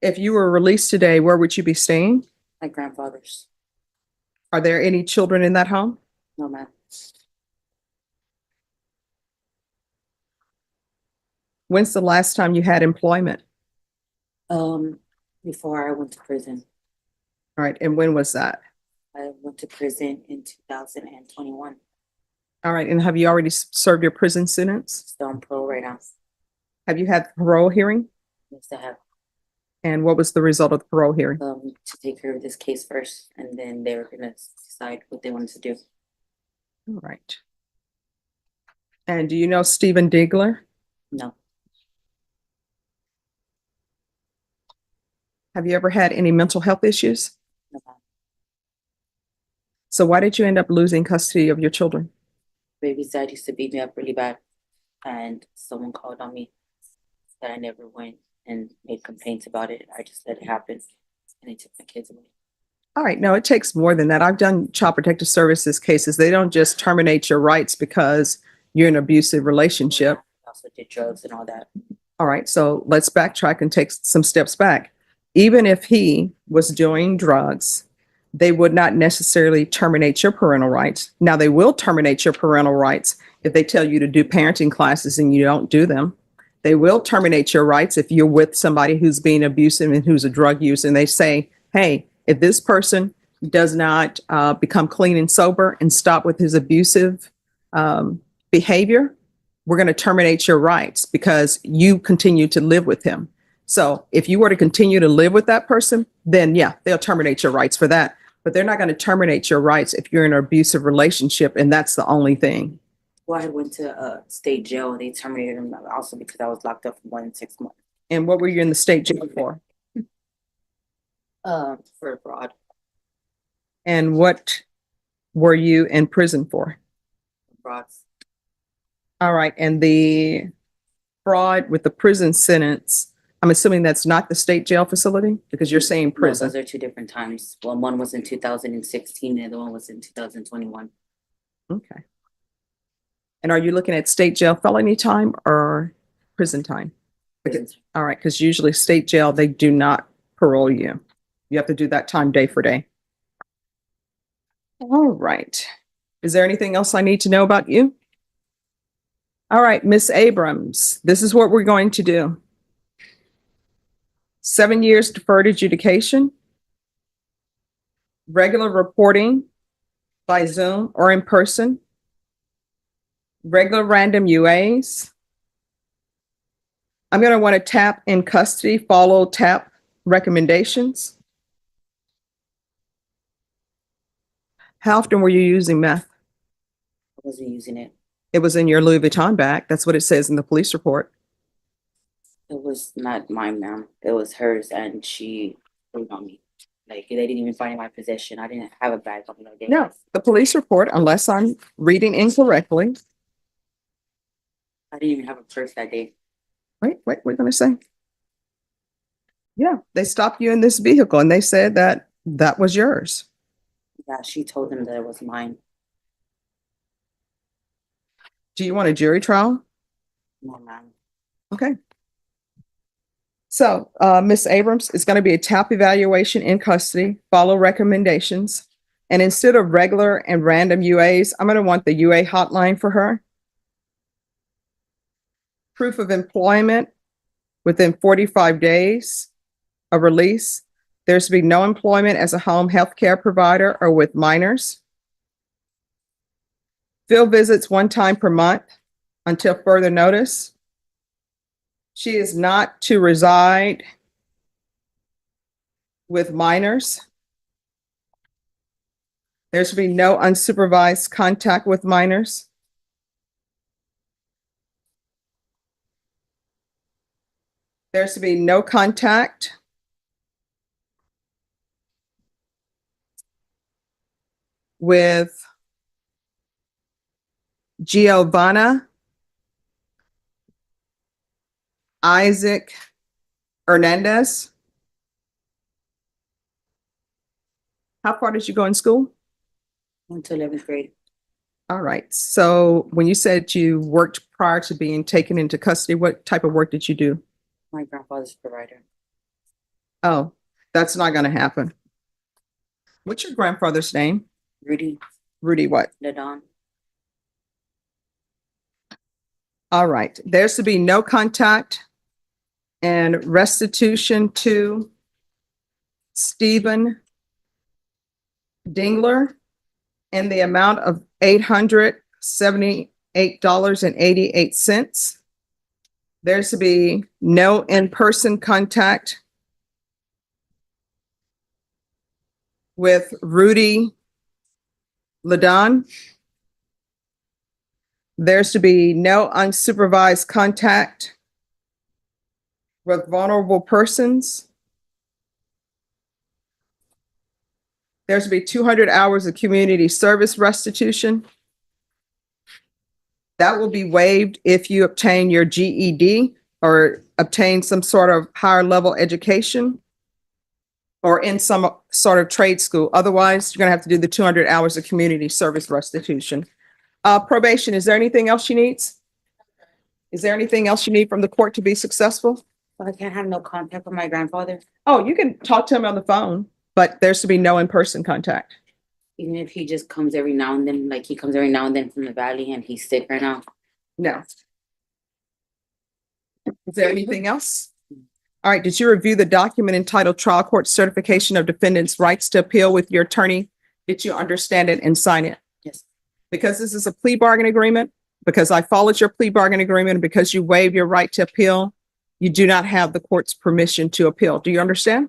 If you were released today, where would you be staying? My grandfather's. Are there any children in that home? No, ma'am. When's the last time you had employment? Before I went to prison. All right. And when was that? I went to prison in 2021. All right. And have you already served your prison sentence? Still on parole right now. Have you had parole hearing? Yes, I have And what was the result of the parole hearing? to take care of this case first, and then they were gonna decide what they wanted to do. All right. And do you know Stephen Diegler? No, Have you ever had any mental health issues? no, ma'am. So why did you end up losing custody of your children? Baby's dad used to beat me up really bad, and someone called on me that I never went and made complaints about it. I just let it happen, and they took my kids away. All right. No, it takes more than that. I've done Child Protective Services cases. They don't just terminate your rights because you're in an abusive relationship. I also did drugs and all that. All right. So let's backtrack and take some steps back. Even if he was doing drugs, they would not necessarily terminate your parental rights. Now, they will terminate your parental rights if they tell you to do parenting classes and you don't do them. They will terminate your rights if you're with somebody who's being abusive and who's a drug user, and they say, hey, if this person does not become clean and sober and stop with his abusive behavior, we're going to terminate your rights because you continue to live with him. So if you were to continue to live with that person, then yeah, they'll terminate your rights for that. But they're not going to terminate your rights if you're in an abusive relationship and that's the only thing. Well, I went to state jail, and they terminated him also because I was locked up for more than 6 months. And what were you in the state jail for? For fraud. And what were you in prison for? Frauds. All right. And the fraud with the prison sentence, I'm assuming that's not the state jail facility because you're saying No, prison. those are two different times. Well, one was in 2016, and the other one was in 2021. Okay. And are you looking at state jail felony time or prison time? Prison. All right. Because usually state jail, they do not parole you. You have to do that time day for day. All right. Is there anything else I need to know about you? All right, Miss Abrams, this is what we're going to do. 7 years deferred adjudication, regular reporting by Zoom or in person, regular random UAs. I'm going to want to tap in custody, follow tap recommendations. How often were you using meth? I wasn't using it. It was in your Louis Vuitton bag. That's what it says in the police report. It was not mine, ma'am. It was hers, and she put it on me. Like, they didn't even find it in my possession. I didn't have a bag on me. No, the police report, unless I'm reading incorrectly. I didn't even have a purse that day. Wait, what are you going to say? Yeah, they stopped you in this vehicle and they said that that was yours. Yeah, she told them that it was mine. Do you want a jury trial? No, ma'am. Okay. So, Ms. Abrams, it's going to be a TAP evaluation in custody, follow recommendations. And instead of regular and random UAs, I'm going to want the UA hotline for her. proof of employment within 45 days of release. There's to be no employment as a home health care provider or with minors. Field visits 1 time per month until further notice. She is not to reside with minors. There should be no unsupervised contact with minors. There should be no contact with Giovanna Isaac Hernandez. How far did you go in school? Until 11th grade. All right. So when you said you worked prior to being taken into custody, what type of work did you do? My grandfather's provider. Oh, that's not going to happen. What's your grandfather's name? Rudy Rudy what? Ladon. All right. There's to be no contact and restitution to Stephen Dingler in the amount of $878.88. There's to be no in-person contact with Rudy Ladon. There's to be no unsupervised contact with vulnerable persons. There's to be 200 hours of community service restitution. That will be waived if you obtain your GED or obtain some sort of higher level education or in some sort of trade school. Otherwise, you're going to have to do the 200 hours of community service restitution. Probation, is there anything else she needs? Is there anything else you need from the court to be successful? I can't have no contact with my grandfather, Oh, you can talk to him on the phone, but there's to be no in-person contact. even if he just comes every now and then, like he comes every now and then from the valley and he's sick right now. No. Is there anything else? All right, did you review the document entitled Trial Court Certification of Defendant's Rights to Appeal with your attorney? Did you understand it and sign it? Yes. Because this is a plea bargain agreement, because I followed your plea bargain agreement, and because you waive your right to appeal, you do not have the court's permission to appeal. Do you understand?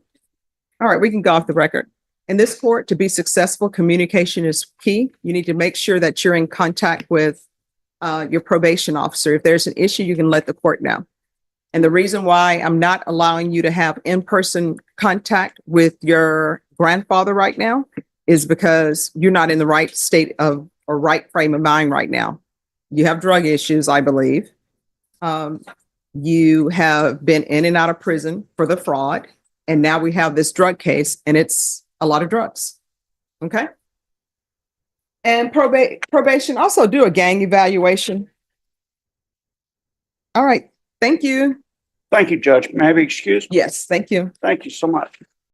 All right, we can go off the record. In this court, to be successful, communication is key. You need to make sure that you're in contact with your probation officer. If there's an issue, you can let the court know. And the reason why I'm not allowing you to have in-person contact with your grandfather right now is because you're not in the right state of or right frame of mind right now. You have drug issues, I believe. You have been in and out of prison for the fraud. And now we have this drug case and it's a lot of drugs. Okay. And probation also do a gang evaluation. All right. Thank you. Thank you, Judge. May I be excused? Yes, thank you. Thank you so much.